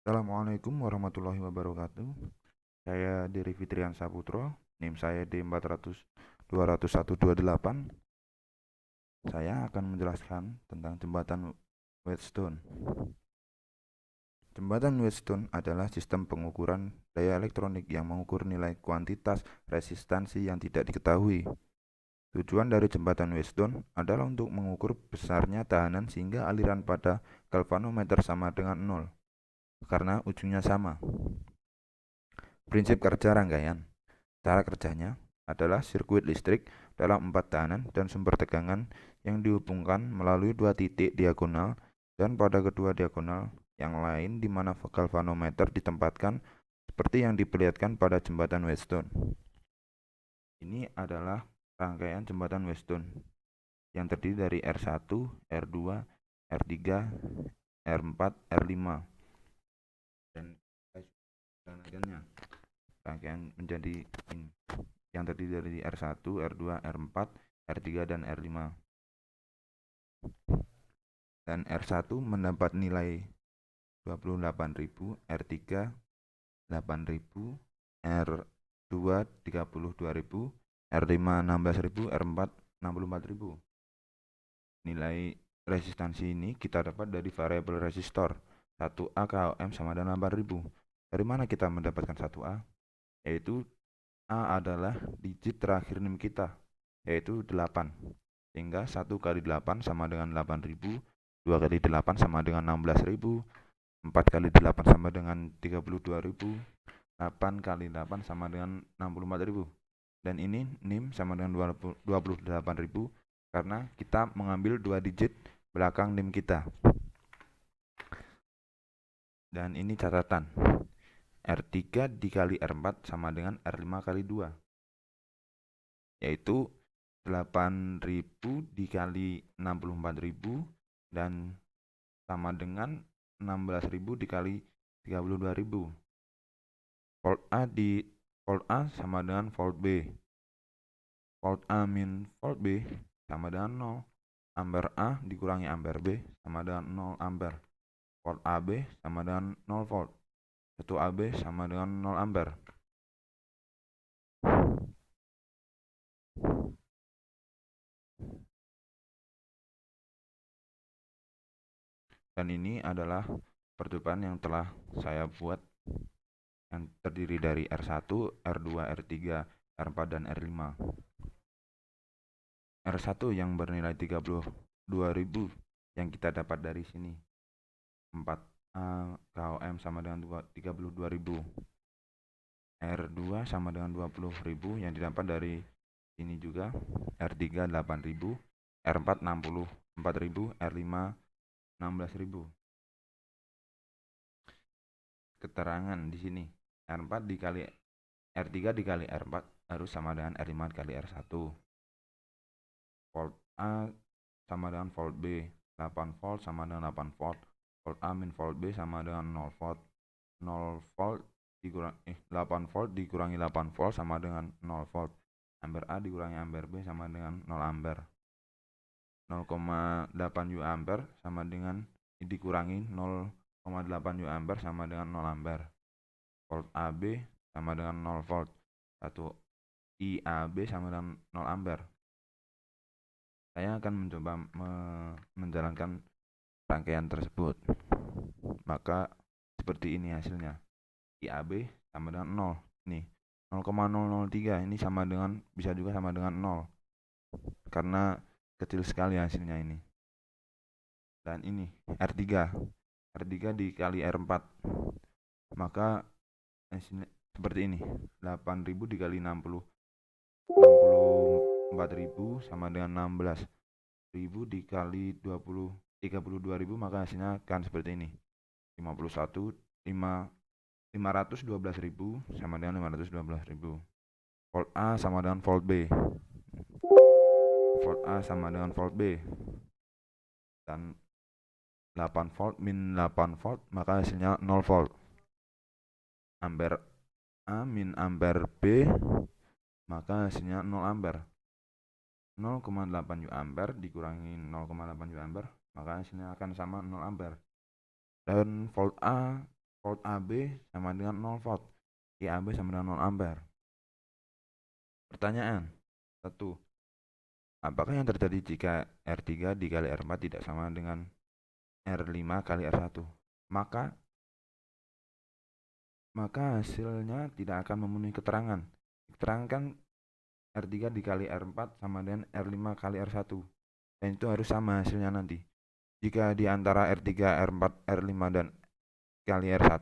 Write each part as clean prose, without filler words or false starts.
Assalamualaikum warahmatullahi wabarakatuh. Saya Dery Fitrian Saputro, NIM saya D400 201 28. Saya akan menjelaskan tentang jembatan Wheatstone. Jembatan Wheatstone adalah sistem pengukuran daya elektronik yang mengukur nilai kuantitas resistansi yang tidak diketahui. Tujuan dari jembatan Wheatstone adalah untuk mengukur besarnya tahanan sehingga aliran pada galvanometer sama dengan nol, karena ujungnya sama. Prinsip kerja rangkaian. Cara kerjanya adalah sirkuit listrik dalam empat tahanan dan sumber tegangan yang dihubungkan melalui dua titik diagonal dan pada kedua diagonal yang lain di mana galvanometer ditempatkan seperti yang diperlihatkan pada jembatan Wheatstone. Ini adalah rangkaian jembatan Wheatstone yang terdiri dari R1, R2, R3, R4, R5 dan rangkaian menjadi ini yang terdiri dari R1, R2, R4, R3, dan R5. Dan R1 mendapat nilai 28.000, R3 8.000, R2 32.000, R5 16.000, R4 64.000. Nilai resistansi ini kita dapat dari variabel resistor 1A KOM sama dengan 8.000. Dari mana kita mendapatkan 1A? Yaitu A adalah digit terakhir NIM kita, yaitu 8. Sehingga 1 kali 8 sama dengan 8.000, 2 kali 8 sama dengan 16.000, 4 kali 8 sama dengan 32.000, 8 kali 8 sama dengan 64.000. Dan ini NIM sama dengan 28.000 karena kita mengambil 2 digit belakang NIM kita. Dan ini catatan. R3 dikali R4 sama dengan R5 kali 2. Yaitu 8.000 dikali 64.000 dan sama dengan 16.000 dikali 32.000. Volt A sama dengan volt B. Volt A min volt B sama dengan 0. Ampere A dikurangi ampere B sama dengan 0 ampere. Volt AB sama dengan 0 volt. 1 AB sama dengan 0 ampere. Dan ini adalah percobaan yang telah saya buat yang terdiri dari R1, R2, R3, R4, dan R5. R1 yang bernilai 32.000 yang kita dapat dari sini. 4 KOM sama dengan 32.000. R2 sama dengan 20.000 yang didapat dari sini juga. R3 8.000, R4 64.000, R5 16.000. Keterangan di sini. R3 dikali R4 harus sama dengan R5 dikali R1. Volt A sama dengan volt B. 8 volt sama dengan 8 volt. Volt A min volt B sama dengan 0 volt. 0 volt dikurangi 8 volt dikurangi 8 volt sama dengan 0 volt. Ampere A dikurangi ampere B sama dengan 0 ampere. 0,8 U ampere sama dengan dikurangi 0,8 U ampere sama dengan 0 ampere. Volt AB sama dengan 0 volt. 1 IAB sama dengan 0 ampere. Saya akan mencoba menjalankan rangkaian tersebut. Maka seperti ini hasilnya. IAB sama dengan 0. Nih, 0,003 ini sama dengan bisa juga sama dengan 0. Karena kecil sekali hasilnya ini. Dan ini R3. R3 dikali R4. Maka hasilnya seperti ini. 8.000 dikali 64.000 sama dengan 16.000 dikali 32.000, maka hasilnya akan seperti ini. 512.000 sama dengan 512.000. Volt A sama dengan volt B. Volt A sama dengan volt B. Dan 8 volt min 8 volt, maka hasilnya 0 volt. Ampere A min ampere B, maka hasilnya 0 ampere. 0,8 U ampere dikurangi 0,8 U ampere, maka hasilnya akan sama 0 ampere. Dan volt A volt AB sama dengan 0 volt, IAB sama dengan 0 ampere. Pertanyaan 1. Apakah yang terjadi jika R3 dikali R4 tidak sama dengan R5 kali R1? Maka hasilnya tidak akan memenuhi keterangan. Keterangan kan R3 dikali R4 sama dengan R5 kali R1. Dan itu harus sama hasilnya nanti. Jika di antara R3, R4, R5 dan kali R1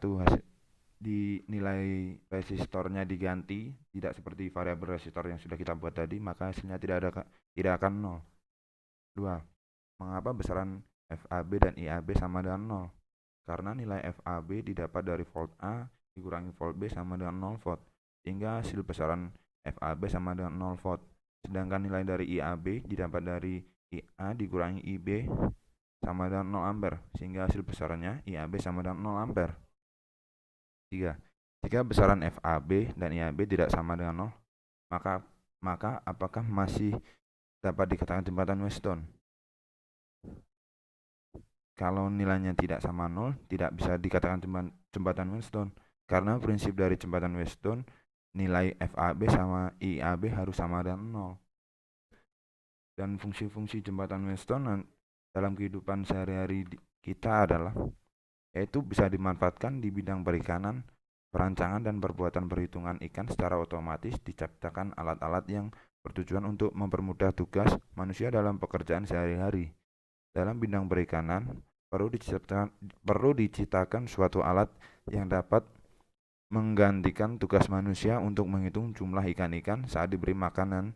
di nilai resistornya diganti, tidak seperti variabel resistor yang sudah kita buat tadi, maka hasilnya tidak akan 0. 2. Mengapa besaran FAB dan IAB sama dengan 0? Karena nilai FAB didapat dari volt A dikurangi volt B sama dengan 0 volt, sehingga hasil besaran FAB sama dengan 0 volt. Sedangkan nilai dari IAB didapat dari IA dikurangi IB sama dengan 0 ampere, sehingga hasil besarannya IAB sama dengan 0 ampere. 3. Jika besaran FAB dan IAB tidak sama dengan 0, maka apakah masih dapat dikatakan jembatan Weston? Kalau nilainya tidak sama 0, tidak bisa dikatakan jembatan Weston. Karena prinsip dari jembatan Weston, nilai FAB sama IAB harus sama dengan 0. Dan fungsi-fungsi jembatan Weston dalam kehidupan sehari-hari kita adalah, yaitu bisa dimanfaatkan di bidang perikanan, perancangan dan perbuatan perhitungan ikan. Secara otomatis diciptakan alat-alat yang bertujuan untuk mempermudah tugas manusia dalam pekerjaan sehari-hari. Dalam bidang perikanan, perlu diciptakan suatu alat yang dapat menggantikan tugas manusia untuk menghitung jumlah ikan-ikan saat diberi makanan.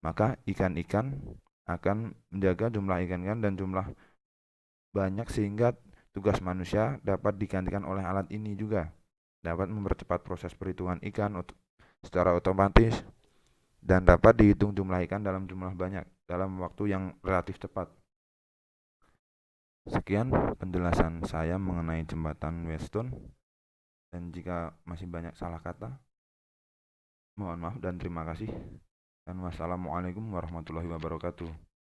Maka ikan-ikan akan menjaga jumlah ikan-ikan dan jumlah banyak, sehingga tugas manusia dapat digantikan oleh alat ini juga. Dapat mempercepat proses perhitungan ikan secara otomatis dan dapat dihitung jumlah ikan dalam jumlah banyak dalam waktu yang relatif cepat. Sekian penjelasan saya mengenai jembatan Weston, dan jika masih banyak salah kata, mohon maaf dan terima kasih. Dan wassalamualaikum warahmatullahi wabarakatuh.